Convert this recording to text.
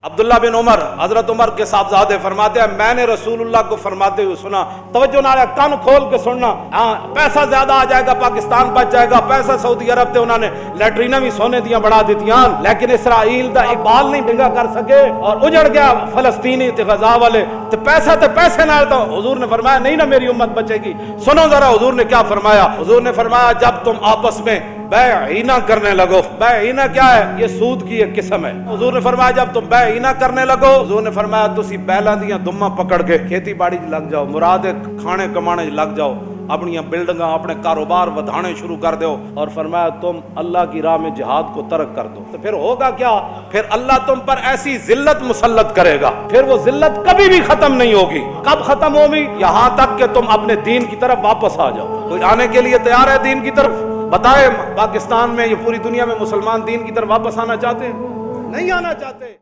अब्दुल्ला बिन उमर, हजरत उमर के साहबजादे फरमाते हैं, मैंने रसूलुल्लाह को फरमाते हुए सुना, तवज्जो नाले कान खोल के सुनना। हाँ, पैसा ज्यादा आ जाएगा, पाकिस्तान बच जाएगा, पैसा सऊदी अरब से उन्होंने लैटरीना भी सोने दिया बढ़ा दी, लेकिन इसराइल का एक बाल नहीं डिंगा कर सके और उजड़ गया फलस्तीनी ते गजा वाले, तो पैसे ना, तो हुजूर ने फरमाया नहीं ना मेरी उम्मत बचेगी। सुनो जरा हुजूर ने क्या फरमाया। हुजूर ने फरमाया, जब तुम आपस में बैईना करने लगो, बैईना क्या है, ये सूद की एक किस्म है। हुजूर ने फरमाया जब तुम बैईना करने लगो, हुजूर ने फरमाया तुसी बैलां दियां दुम्मा पकड़ के खेती बाड़ी लग जाओ, मुरादे खाने कमाने लग जाओ, अपनी बिल्डिंगां अपने कारोबार बढ़ाने शुरू कर दो, और फरमाया तुम अल्लाह की राह में जिहाद को तर्क कर दो, तो फिर होगा क्या, फिर अल्लाह तुम पर ऐसी जिल्लत मुसल्लत करेगा, फिर वो जिल्लत कभी भी खत्म नहीं होगी। कब खत्म होगी? यहां तक कि तुम अपने दीन की तरफ वापस आ जाओ। कोई आने के लिए तैयार है दीन की तरफ? बताए पाकिस्तान में, ये पूरी दुनिया में मुसलमान दीन की तरफ वापस आना चाहते हैं? नहीं आना चाहते।